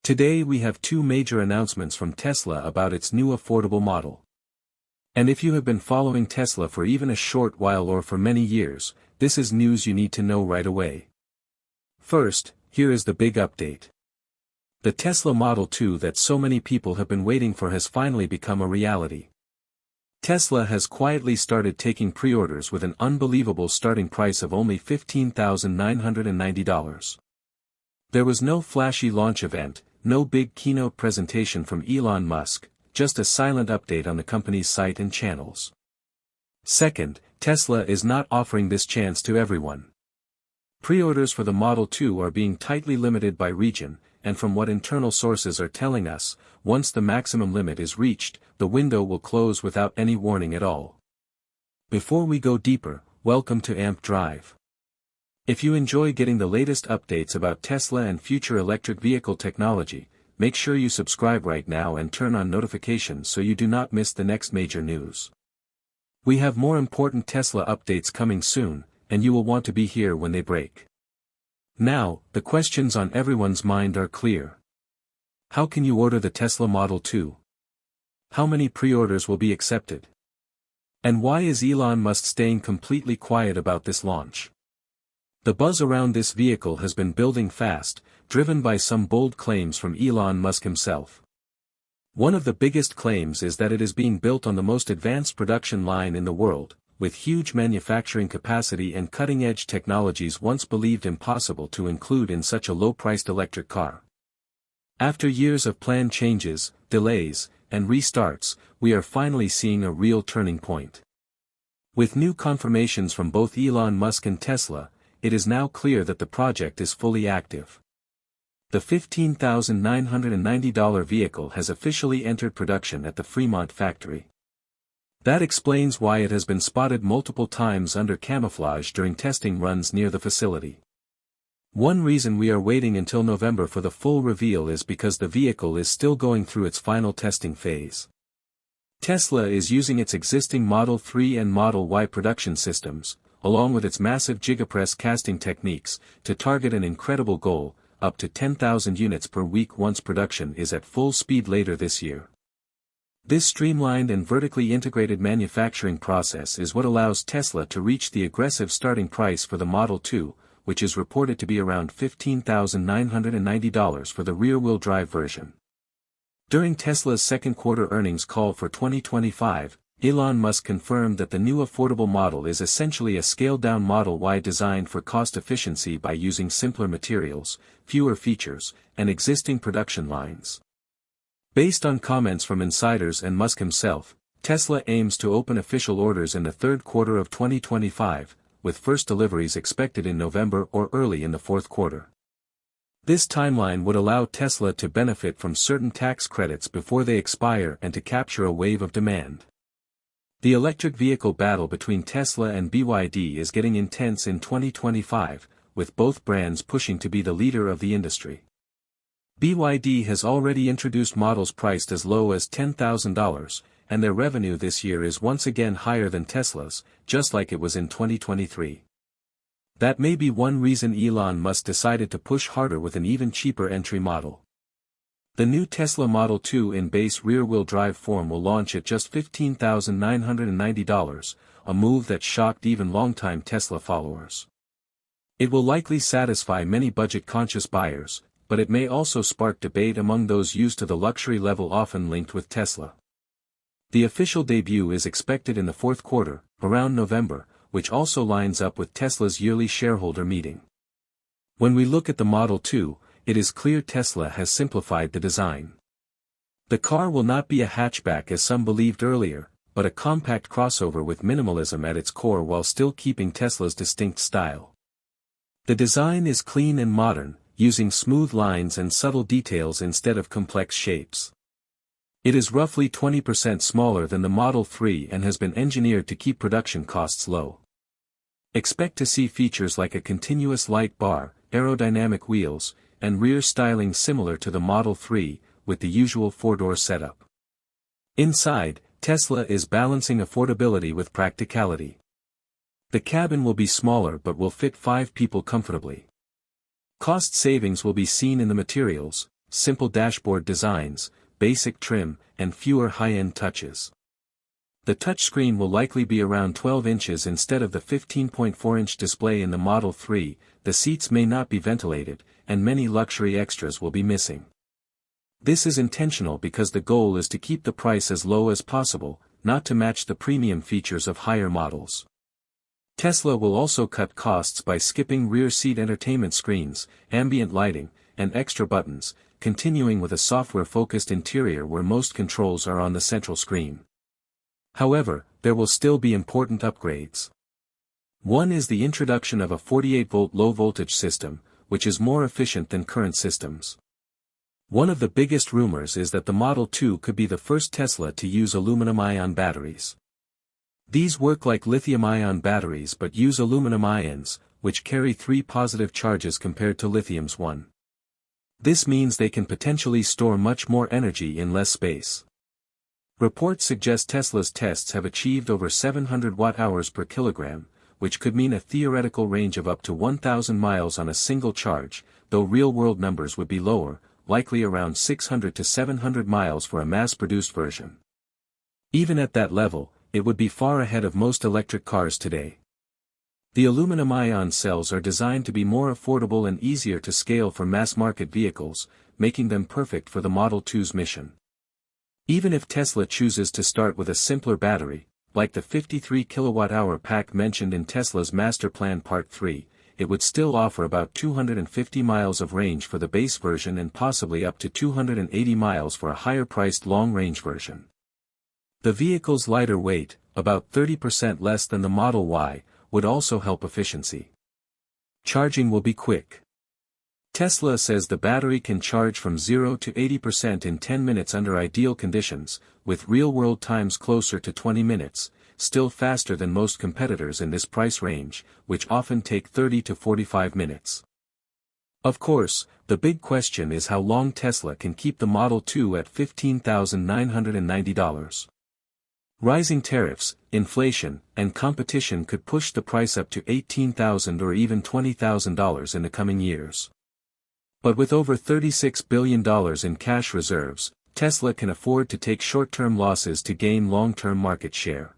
Today we have two major announcements from Tesla about its new affordable model. And if you have been following Tesla for even a short while or for many years, this is news you need to know right away. First, here is the big update. The Tesla Model 2 that so many people have been waiting for has finally become a reality. Tesla has quietly started taking pre-orders with an unbelievable starting price of only $15,990. There was no flashy launch event, no big keynote presentation from Elon Musk, just a silent update on the company's site and channels. Second, Tesla is not offering this chance to everyone. Pre-orders for the Model 2 are being tightly limited by region, and from what internal sources are telling us, once the maximum limit is reached, the window will close without any warning at all. Before we go deeper, welcome to AMP Drive. If you enjoy getting the latest updates about Tesla and future electric vehicle technology, make sure you subscribe right now and turn on notifications so you do not miss the next major news. We have more important Tesla updates coming soon, and you will want to be here when they break. Now, the questions on everyone's mind are clear. How can you order the Tesla Model 2? How many pre-orders will be accepted? And why is Elon Musk staying completely quiet about this launch? The buzz around this vehicle has been building fast, driven by some bold claims from Elon Musk himself. One of the biggest claims is that it is being built on the most advanced production line in the world, with huge manufacturing capacity and cutting-edge technologies once believed impossible to include in such a low-priced electric car. After years of planned changes, delays, and restarts, we are finally seeing a real turning point. With new confirmations from both Elon Musk and Tesla, it is now clear that the project is fully active. The $15,990 vehicle has officially entered production at the Fremont factory. That explains why it has been spotted multiple times under camouflage during testing runs near the facility. One reason we are waiting until November for the full reveal is because the vehicle is still going through its final testing phase. Tesla is using its existing Model 3 and Model Y production systems, along with its massive Gigapress casting techniques, to target an incredible goal, up to 10,000 units per week once production is at full speed later this year. This streamlined and vertically integrated manufacturing process is what allows Tesla to reach the aggressive starting price for the Model 2, which is reported to be around $15,990 for the rear-wheel drive version. During Tesla's second quarter earnings call for 2025, Elon Musk confirmed that the new affordable model is essentially a scaled-down Model Y designed for cost efficiency by using simpler materials, fewer features, and existing production lines. Based on comments from insiders and Musk himself, Tesla aims to open official orders in the third quarter of 2025, with first deliveries expected in November or early in the fourth quarter. This timeline would allow Tesla to benefit from certain tax credits before they expire and to capture a wave of demand. The electric vehicle battle between Tesla and BYD is getting intense in 2025, with both brands pushing to be the leader of the industry. BYD has already introduced models priced as low as $10,000, and their revenue this year is once again higher than Tesla's, just like it was in 2023. That may be one reason Elon Musk decided to push harder with an even cheaper entry model. The new Tesla Model 2 in base rear-wheel drive form will launch at just $15,990, a move that shocked even longtime Tesla followers. It will likely satisfy many budget-conscious buyers, but it may also spark debate among those used to the luxury level often linked with Tesla. The official debut is expected in the fourth quarter, around November, which also lines up with Tesla's yearly shareholder meeting. When we look at the Model 2, it is clear Tesla has simplified the design. The car will not be a hatchback as some believed earlier, but a compact crossover with minimalism at its core while still keeping Tesla's distinct style. The design is clean and modern, using smooth lines and subtle details instead of complex shapes. It is roughly 20% smaller than the Model 3 and has been engineered to keep production costs low. Expect to see features like a continuous light bar, aerodynamic wheels, and rear styling similar to the Model 3, with the usual four-door setup. Inside, Tesla is balancing affordability with practicality. The cabin will be smaller but will fit 5 people comfortably. Cost savings will be seen in the materials, simple dashboard designs, basic trim, and fewer high-end touches. The touchscreen will likely be around 12 inches instead of the 15.4-inch display in the Model 3, the seats may not be ventilated, and many luxury extras will be missing. This is intentional because the goal is to keep the price as low as possible, not to match the premium features of higher models. Tesla will also cut costs by skipping rear seat entertainment screens, ambient lighting, and extra buttons, continuing with a software-focused interior where most controls are on the central screen. However, there will still be important upgrades. One is the introduction of a 48-volt low-voltage system, which is more efficient than current systems. One of the biggest rumors is that the Model 2 could be the first Tesla to use aluminum-ion batteries. These work like lithium-ion batteries but use aluminum ions, which carry 3 positive charges compared to lithium's 1. This means they can potentially store much more energy in less space. Reports suggest Tesla's tests have achieved over 700 watt-hours per kilogram, which could mean a theoretical range of up to 1,000 miles on a single charge, though real-world numbers would be lower, likely around 600 to 700 miles for a mass-produced version. Even at that level, it would be far ahead of most electric cars today. The aluminum-ion cells are designed to be more affordable and easier to scale for mass-market vehicles, making them perfect for the Model 2's mission. Even if Tesla chooses to start with a simpler battery, like the 53 kilowatt-hour pack mentioned in Tesla's Master Plan Part 3, it would still offer about 250 miles of range for the base version and possibly up to 280 miles for a higher-priced long-range version. The vehicle's lighter weight, about 30% less than the Model Y, would also help efficiency. Charging will be quick. Tesla says the battery can charge from 0 to 80% in 10 minutes under ideal conditions, with real-world times closer to 20 minutes, still faster than most competitors in this price range, which often take 30 to 45 minutes. Of course, the big question is how long Tesla can keep the Model 2 at $15,990. Rising tariffs, inflation, and competition could push the price up to $18,000 or even $20,000 in the coming years. But with over $36 billion in cash reserves, Tesla can afford to take short-term losses to gain long-term market share.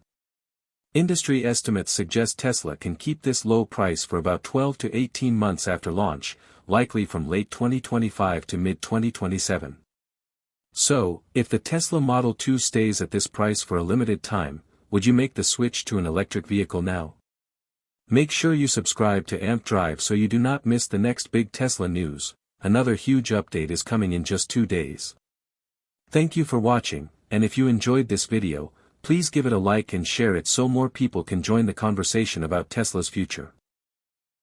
Industry estimates suggest Tesla can keep this low price for about 12 to 18 months after launch, likely from late 2025 to mid-2027. So, if the Tesla Model 2 stays at this price for a limited time, would you make the switch to an electric vehicle now? Make sure you subscribe to AMP Drive so you do not miss the next big Tesla news. Another huge update is coming in just 2 days. Thank you for watching, and if you enjoyed this video, please give it a like and share it so more people can join the conversation about Tesla's future.